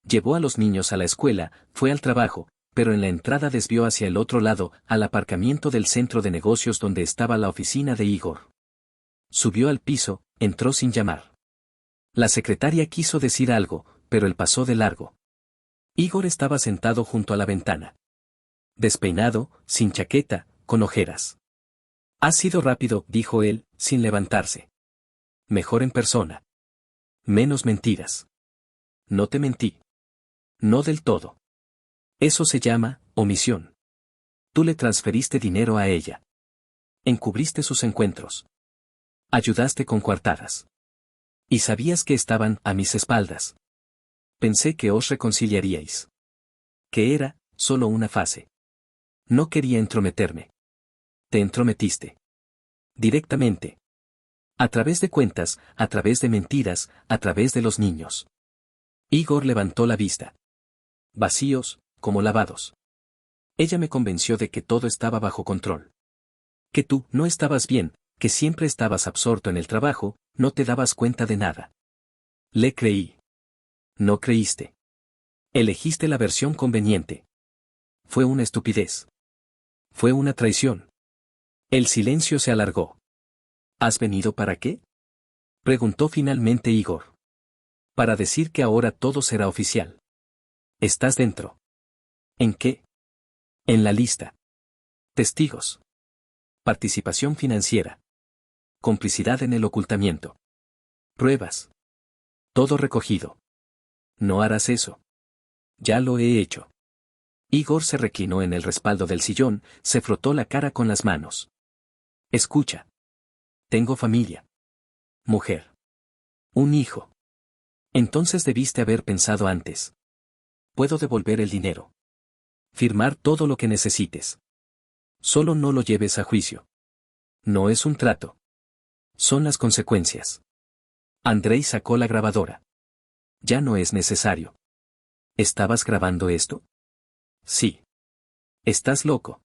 Llevó a los niños a la escuela, fue al trabajo, pero en la entrada desvió hacia el otro lado, al aparcamiento del centro de negocios donde estaba la oficina de Igor. Subió al piso, entró sin llamar. La secretaria quiso decir algo, pero él pasó de largo. Igor estaba sentado junto a la ventana. Despeinado, sin chaqueta, con ojeras. Ha sido rápido, dijo él, sin levantarse. Mejor en persona. Menos mentiras. No te mentí. No del todo. Eso se llama omisión. Tú le transferiste dinero a ella. Encubriste sus encuentros. Ayudaste con coartadas. Y sabías que estaban a mis espaldas. Pensé que os reconciliaríais. Que era, solo una fase. No quería entrometerme. Te entrometiste. Directamente. A través de cuentas, a través de mentiras, a través de los niños. Igor levantó la vista. Vacíos, como lavados. Ella me convenció de que todo estaba bajo control. Que tú no estabas bien, que siempre estabas absorto en el trabajo, no te dabas cuenta de nada. Le creí. No creíste. Elegiste la versión conveniente. Fue una estupidez. Fue una traición. El silencio se alargó. ¿Has venido para qué? Preguntó finalmente Igor. Para decir que ahora todo será oficial. Estás dentro. ¿En qué? En la lista. Testigos. Participación financiera. complicidad en el ocultamiento. Pruebas. Todo recogido. No harás eso. Ya lo he hecho. Igor se reclinó en el respaldo del sillón, se frotó la cara con las manos. Escucha. Tengo familia. Mujer. Un hijo. Entonces debiste haber pensado antes. Puedo devolver el dinero. Firmar todo lo que necesites. Solo no lo lleves a juicio. No es un trato. Son las consecuencias. Andrei sacó la grabadora. Ya no es necesario. ¿Estabas grabando esto? Sí. Estás loco.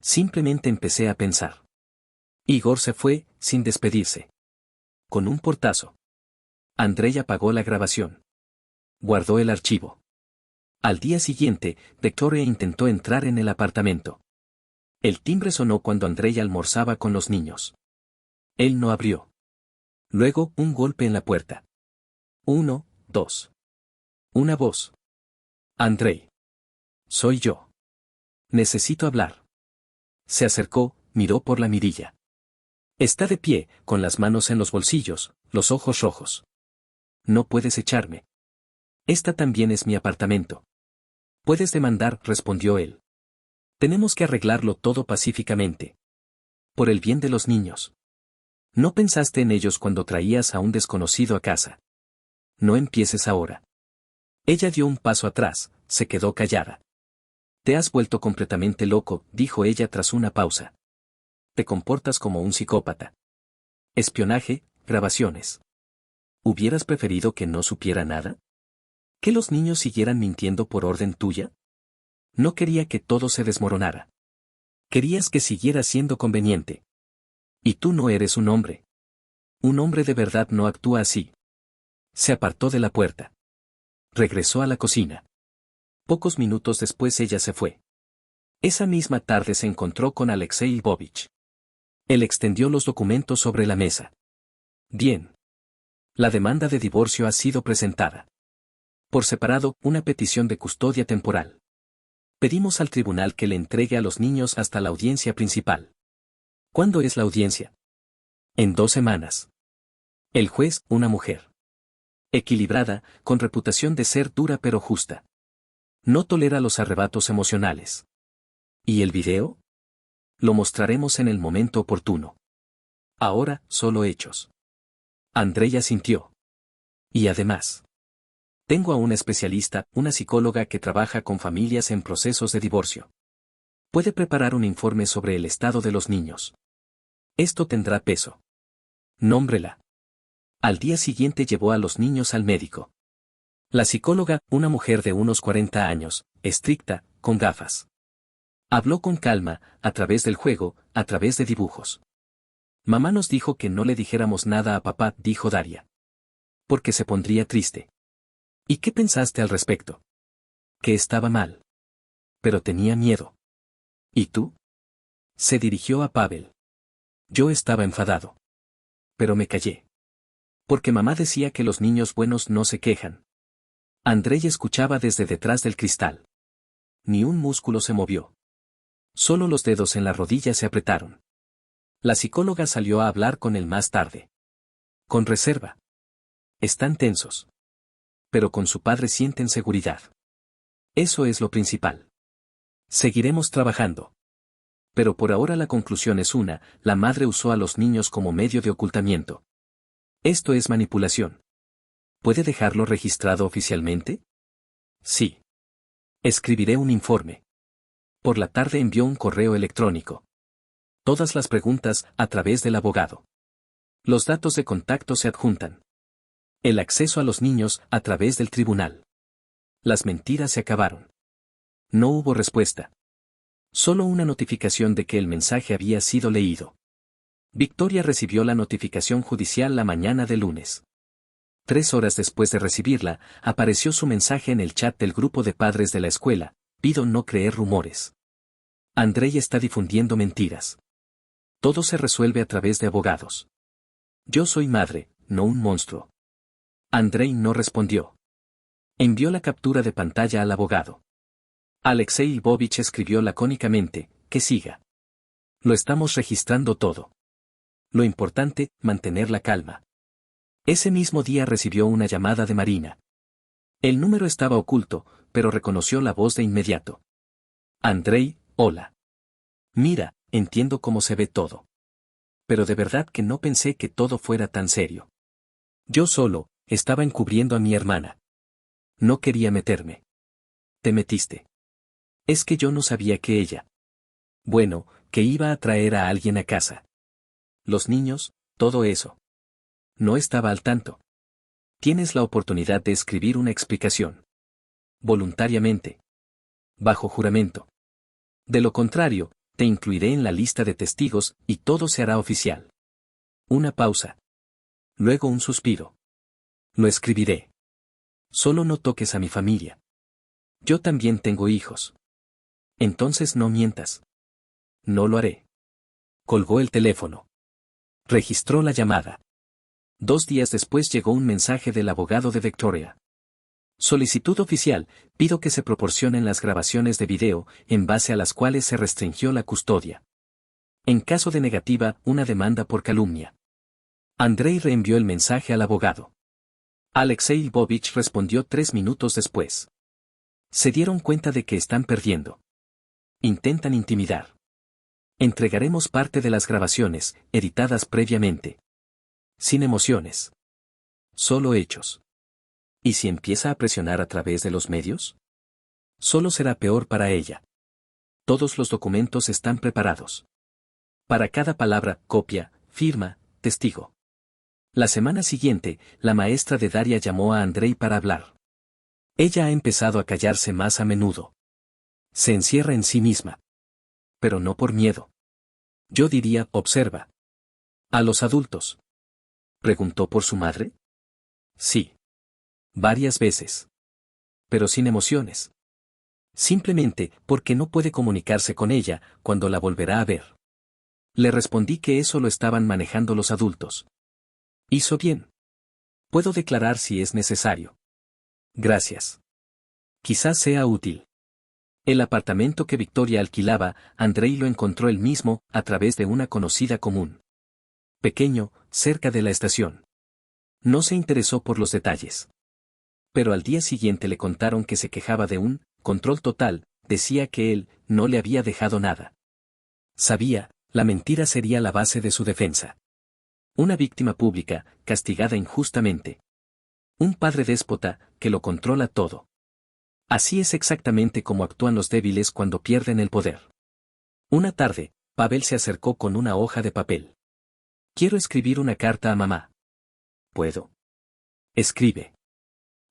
Simplemente empecé a pensar. Igor se fue, sin despedirse. Con un portazo. Andrei apagó la grabación. Guardó el archivo. Al día siguiente, Victoria intentó entrar en el apartamento. El timbre sonó cuando Andrei almorzaba con los niños. Él no abrió. Luego, un golpe en la puerta. 1, 2. Una voz. Andrei. Soy yo. Necesito hablar. Se acercó, miró por la mirilla. Está de pie, con las manos en los bolsillos, los ojos rojos. No puedes echarme. Esta también es mi apartamento. Puedes demandar, respondió él. Tenemos que arreglarlo todo pacíficamente. Por el bien de los niños. No pensaste en ellos cuando traías a un desconocido a casa. No empieces ahora. Ella dio un paso atrás, se quedó callada. Te has vuelto completamente loco, dijo ella tras una pausa. Te comportas como un psicópata. Espionaje, grabaciones. ¿Hubieras preferido que no supiera nada? ¿Que los niños siguieran mintiendo por orden tuya? No quería que todo se desmoronara. Querías que siguiera siendo conveniente. Y tú no eres un hombre. Un hombre de verdad no actúa así. Se apartó de la puerta. Regresó a la cocina. Pocos minutos después ella se fue. Esa misma tarde se encontró con Alexei Lvovich. Él extendió los documentos sobre la mesa. Bien. La demanda de divorcio ha sido presentada. Por separado, una petición de custodia temporal. Pedimos al tribunal que le entregue a los niños hasta la audiencia principal. ¿Cuándo es la audiencia? En 2 semanas. El juez, una mujer. Equilibrada, con reputación de ser dura pero justa. No tolera los arrebatos emocionales. ¿Y el video? Lo mostraremos en el momento oportuno. Ahora, solo hechos. Andrei asintió. Y además. Tengo a una especialista, una psicóloga que trabaja con familias en procesos de divorcio. Puede preparar un informe sobre el estado de los niños. Esto tendrá peso. Nómbrela. Al día siguiente llevó a los niños al médico. La psicóloga, una mujer de unos 40 años, estricta, con gafas. Habló con calma, a través del juego, a través de dibujos. Mamá nos dijo que no le dijéramos nada a papá, dijo Daria. Porque se pondría triste. ¿Y qué pensaste al respecto? Que estaba mal. Pero tenía miedo. ¿Y tú? Se dirigió a Pavel. Yo estaba enfadado. Pero me callé. Porque mamá decía que los niños buenos no se quejan. Andrei escuchaba desde detrás del cristal. Ni un músculo se movió. Solo los dedos en la rodilla se apretaron. La psicóloga salió a hablar con él más tarde. Con reserva. Están tensos. Pero con su padre sienten seguridad. Eso es lo principal. Seguiremos trabajando. Pero por ahora la conclusión es una, la madre usó a los niños como medio de ocultamiento. Esto es manipulación. ¿Puede dejarlo registrado oficialmente? Sí. Escribiré un informe. Por la tarde envió un correo electrónico. Todas las preguntas, a través del abogado. Los datos de contacto se adjuntan. El acceso a los niños, a través del tribunal. Las mentiras se acabaron. No hubo respuesta. Solo una notificación de que el mensaje había sido leído. Victoria recibió la notificación judicial la mañana de lunes. 3 horas después de recibirla, apareció su mensaje en el chat del grupo de padres de la escuela: pido no creer rumores. Andrei está difundiendo mentiras. Todo se resuelve a través de abogados. Yo soy madre, no un monstruo. Andrei no respondió. Envió la captura de pantalla al abogado. Alexei Lvovich escribió lacónicamente: que siga. Lo estamos registrando todo. Lo importante, mantener la calma. Ese mismo día recibió una llamada de Marina. El número estaba oculto, pero reconoció la voz de inmediato. Andrei, hola. Mira, entiendo cómo se ve todo. Pero de verdad que no pensé que todo fuera tan serio. Yo solo, estaba encubriendo a mi hermana. No quería meterme. Te metiste. Es que yo no sabía que ella. Bueno, que iba a traer a alguien a casa. Los niños, todo eso. No estaba al tanto. Tienes la oportunidad de escribir una explicación. Voluntariamente. Bajo juramento. De lo contrario, te incluiré en la lista de testigos y todo se hará oficial. Una pausa. Luego un suspiro. Lo escribiré. Solo no toques a mi familia. Yo también tengo hijos. Entonces no mientas. No lo haré. Colgó el teléfono. Registró la llamada. 2 días después llegó un mensaje del abogado de Victoria. Solicitud oficial, pido que se proporcionen las grabaciones de video, en base a las cuales se restringió la custodia. En caso de negativa, una demanda por calumnia. Andrei reenvió el mensaje al abogado. Alexei Lvovich respondió 3 minutos después. Se dieron cuenta de que están perdiendo. Intentan intimidar. Entregaremos parte de las grabaciones, editadas previamente. Sin emociones. Solo hechos. ¿Y si empieza a presionar a través de los medios? Solo será peor para ella. Todos los documentos están preparados. Para cada palabra, copia, firma, testigo. La semana siguiente, la maestra de Daria llamó a Andrei para hablar. Ella ha empezado a callarse más a menudo. Se encierra en sí misma. Pero no por miedo. Yo diría, observa. ¿A los adultos? ¿Preguntó por su madre? Sí. Varias veces. Pero sin emociones. Simplemente porque no puede comunicarse con ella cuando la volverá a ver. Le respondí que eso lo estaban manejando los adultos. Hizo bien. Puedo declarar si es necesario. Gracias. Quizás sea útil. El apartamento que Victoria alquilaba, Andrei lo encontró él mismo, a través de una conocida común. Pequeño, cerca de la estación. No se interesó por los detalles. Pero al día siguiente le contaron que se quejaba de un control total, decía que él no le había dejado nada. Sabía, la mentira sería la base de su defensa. Una víctima pública, castigada injustamente. Un padre déspota, que lo controla todo. Así es exactamente como actúan los débiles cuando pierden el poder. Una tarde, Pavel se acercó con una hoja de papel. Quiero escribir una carta a mamá. ¿Puedo? Escribe.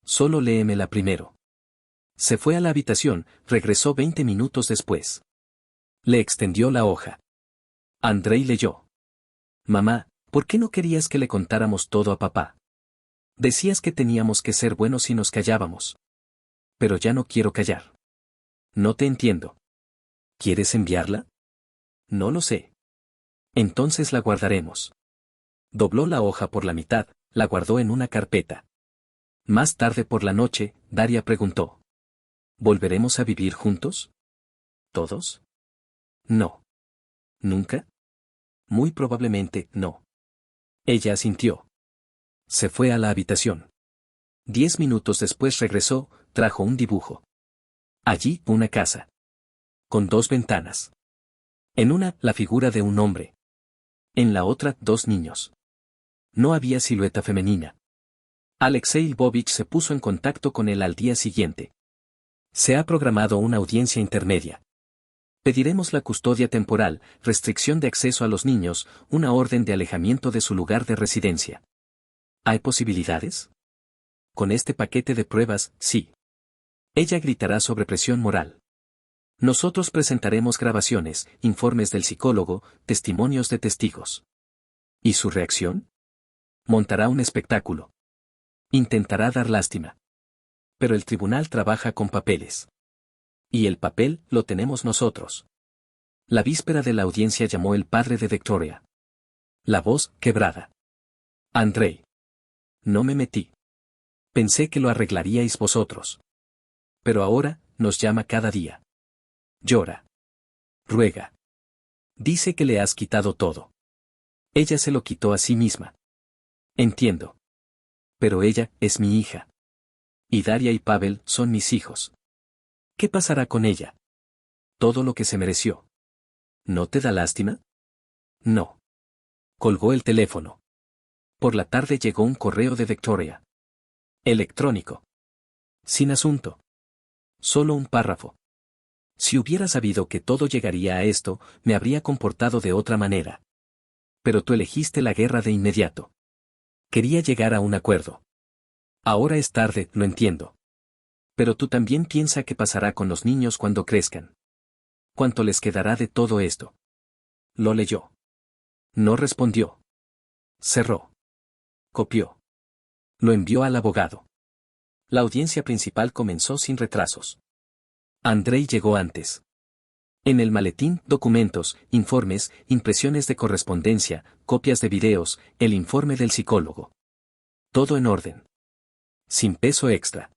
Solo léemela primero. Se fue a la habitación, regresó 20 minutos después. Le extendió la hoja. Andrei leyó. Mamá, ¿por qué no querías que le contáramos todo a papá? Decías que teníamos que ser buenos y nos callábamos. Pero ya no quiero callar. No te entiendo. ¿Quieres enviarla? No lo sé. Entonces la guardaremos. Dobló la hoja por la mitad, la guardó en una carpeta. Más tarde por la noche, Daria preguntó. ¿Volveremos a vivir juntos? ¿Todos? No. ¿Nunca? Muy probablemente, no. Ella asintió. Se fue a la habitación. 10 minutos después regresó, trajo un dibujo. Allí, una casa. Con 2 ventanas. En una, la figura de un hombre. En la otra, 2 niños. No había silueta femenina. Alexei Lvovich se puso en contacto con él al día siguiente. Se ha programado una audiencia intermedia. Pediremos la custodia temporal, restricción de acceso a los niños, una orden de alejamiento de su lugar de residencia. ¿Hay posibilidades? Con este paquete de pruebas, sí. Ella gritará sobre presión moral. Nosotros presentaremos grabaciones, informes del psicólogo, testimonios de testigos. ¿Y su reacción? Montará un espectáculo. Intentará dar lástima. Pero el tribunal trabaja con papeles. Y el papel lo tenemos nosotros. La víspera de la audiencia llamó el padre de Victoria. La voz, quebrada. Andrei. No me metí. Pensé que lo arreglaríais vosotros. Pero ahora, nos llama cada día. Llora. Ruega. Dice que le has quitado todo. Ella se lo quitó a sí misma. Entiendo. Pero ella es mi hija. Y Daria y Pavel son mis hijos. ¿Qué pasará con ella? Todo lo que se mereció. ¿No te da lástima? No. Colgó el teléfono. Por la tarde llegó un correo de Victoria. Electrónico. Sin asunto. Solo un párrafo. Si hubiera sabido que todo llegaría a esto, me habría comportado de otra manera. Pero tú elegiste la guerra de inmediato. Quería llegar a un acuerdo. Ahora es tarde, lo entiendo. Pero tú también piensa qué pasará con los niños cuando crezcan. ¿Cuánto les quedará de todo esto? Lo leyó. No respondió. Cerró. Copió. Lo envió al abogado. La audiencia principal comenzó sin retrasos. Andrei llegó antes. En el maletín, documentos, informes, impresiones de correspondencia, copias de videos, el informe del psicólogo. Todo en orden. Sin peso extra.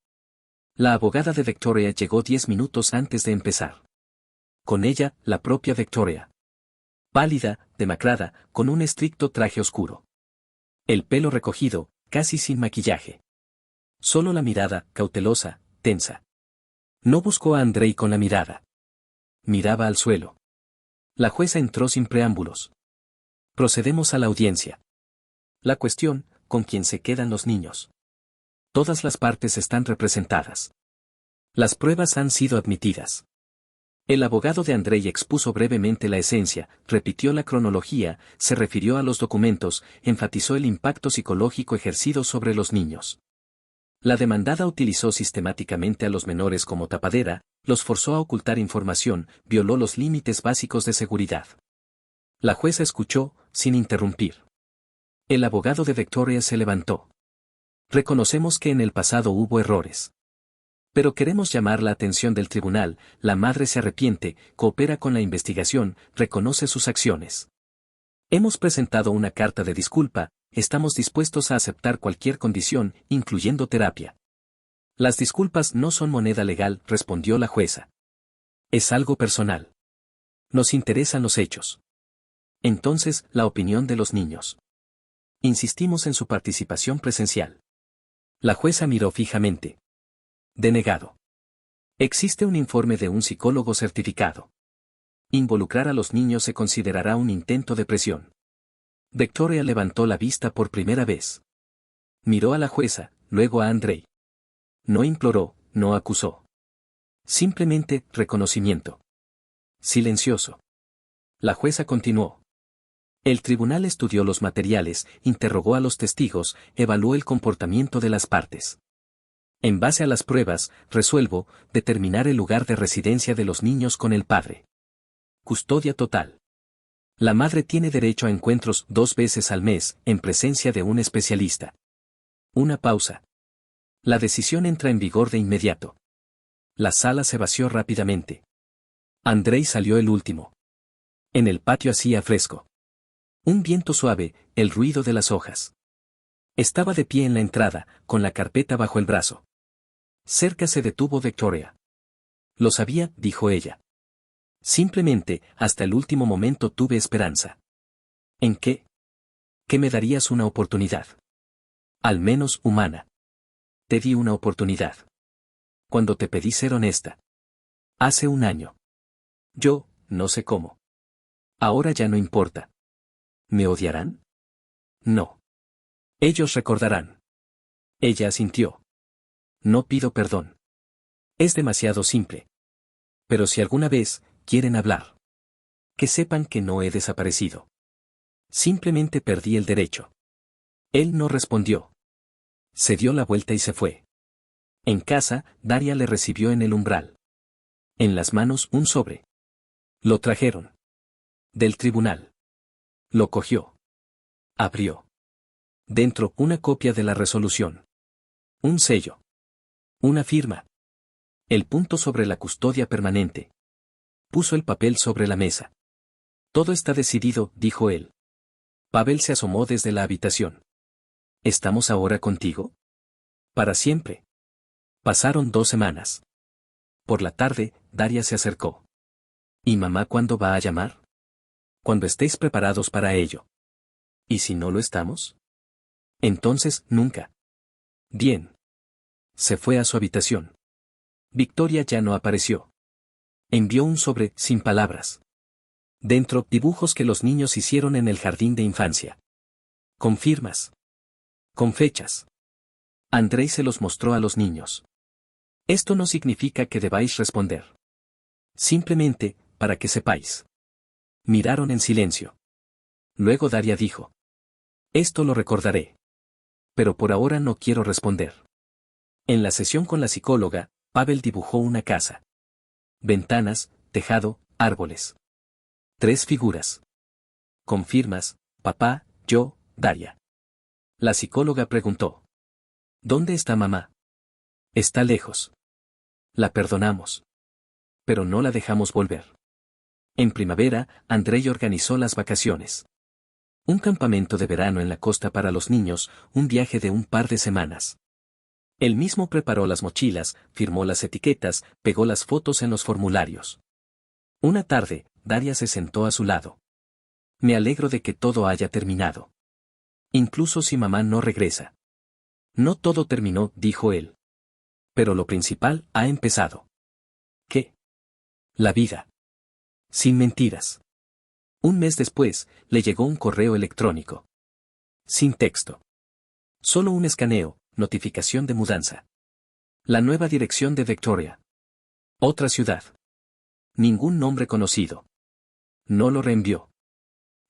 La abogada de Victoria llegó 10 minutos antes de empezar. Con ella, la propia Victoria. Pálida, demacrada, con un estricto traje oscuro. El pelo recogido, casi sin maquillaje. Solo la mirada, cautelosa, tensa. No buscó a Andrei con la mirada. Miraba al suelo. La jueza entró sin preámbulos. Procedemos a la audiencia. La cuestión, ¿con quién se quedan los niños? Todas las partes están representadas. Las pruebas han sido admitidas. El abogado de Andrei expuso brevemente la esencia, repitió la cronología, se refirió a los documentos, enfatizó el impacto psicológico ejercido sobre los niños. La demandada utilizó sistemáticamente a los menores como tapadera, los forzó a ocultar información, violó los límites básicos de seguridad. La jueza escuchó, sin interrumpir. El abogado de Victoria se levantó. Reconocemos que en el pasado hubo errores. Pero queremos llamar la atención del tribunal, la madre se arrepiente, coopera con la investigación, reconoce sus acciones. Hemos presentado una carta de disculpa, estamos dispuestos a aceptar cualquier condición, incluyendo terapia. Las disculpas no son moneda legal, respondió la jueza. Es algo personal. Nos interesan los hechos. Entonces, la opinión de los niños. Insistimos en su participación presencial. La jueza miró fijamente. Denegado. Existe un informe de un psicólogo certificado. Involucrar a los niños se considerará un intento de presión. Victoria levantó la vista por primera vez. Miró a la jueza, luego a Andrei. No imploró, no acusó. Simplemente, reconocimiento. Silencioso. La jueza continuó. El tribunal estudió los materiales, interrogó a los testigos, evaluó el comportamiento de las partes. En base a las pruebas, resuelvo determinar el lugar de residencia de los niños con el padre. Custodia total. La madre tiene derecho a encuentros 2 veces al mes, en presencia de un especialista. Una pausa. La decisión entra en vigor de inmediato. La sala se vació rápidamente. Andrei salió el último. En el patio hacía fresco. Un viento suave, el ruido de las hojas. Estaba de pie en la entrada, con la carpeta bajo el brazo. Cerca se detuvo Victoria. Lo sabía, dijo ella. Simplemente, hasta el último momento tuve esperanza. ¿En qué? Que me darías una oportunidad. Al menos humana. Te di una oportunidad. Cuando te pedí ser honesta. Hace 1 año. Yo, no sé cómo. Ahora ya no importa. ¿Me odiarán? No. Ellos recordarán. Ella asintió. No pido perdón. Es demasiado simple. Pero si alguna vez quieren hablar, que sepan que no he desaparecido. Simplemente perdí el derecho. Él no respondió. Se dio la vuelta y se fue. En casa, Daria le recibió en el umbral. En las manos un sobre. Lo trajeron. Del tribunal. Lo cogió. Abrió. Dentro, una copia de la resolución. Un sello. Una firma. El punto sobre la custodia permanente. Puso el papel sobre la mesa. Todo está decidido, dijo él. Pavel se asomó desde la habitación. ¿Estamos ahora contigo? Para siempre. Pasaron 2 semanas. Por la tarde, Daria se acercó. ¿Y mamá cuándo va a llamar? Cuando estéis preparados para ello. ¿Y si no lo estamos? Entonces, nunca. Bien. Se fue a su habitación. Victoria ya no apareció. Envió un sobre, sin palabras. Dentro, dibujos que los niños hicieron en el jardín de infancia. Con firmas. Con fechas. Andrei se los mostró a los niños. Esto no significa que debáis responder. Simplemente, para que sepáis. Miraron en silencio. Luego Daria dijo. Esto lo recordaré. Pero por ahora no quiero responder. En la sesión con la psicóloga, Pavel dibujó una casa. Ventanas, tejado, árboles. 3 figuras. Con firmas, papá, yo, Daria. La psicóloga preguntó. ¿Dónde está mamá? Está lejos. La perdonamos. Pero no la dejamos volver. En primavera, Andrei organizó las vacaciones. Un campamento de verano en la costa para los niños, un viaje de un par de semanas. Él mismo preparó las mochilas, firmó las etiquetas, pegó las fotos en los formularios. Una tarde, Daria se sentó a su lado. Me alegro de que todo haya terminado. Incluso si mamá no regresa. No todo terminó, dijo él. Pero lo principal ha empezado. ¿Qué? La vida. Sin mentiras. Un mes después, le llegó un correo electrónico. Sin texto. Solo un escaneo, notificación de mudanza. La nueva dirección de Victoria. Otra ciudad. Ningún nombre conocido. No lo reenvió.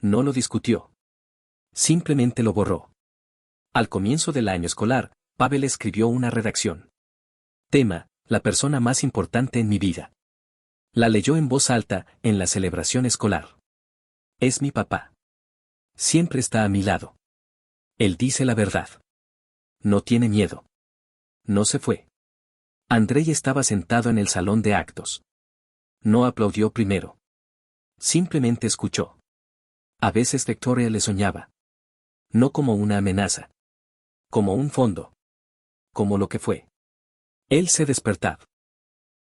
No lo discutió. Simplemente lo borró. Al comienzo del año escolar, Pavel escribió una redacción. Tema, la persona más importante en mi vida. La leyó en voz alta, en la celebración escolar. Es mi papá. Siempre está a mi lado. Él dice la verdad. No tiene miedo. No se fue. Andrei estaba sentado en el salón de actos. No aplaudió primero. Simplemente escuchó. A veces Victoria le soñaba. No como una amenaza. Como un fondo. Como lo que fue. Él se despertaba.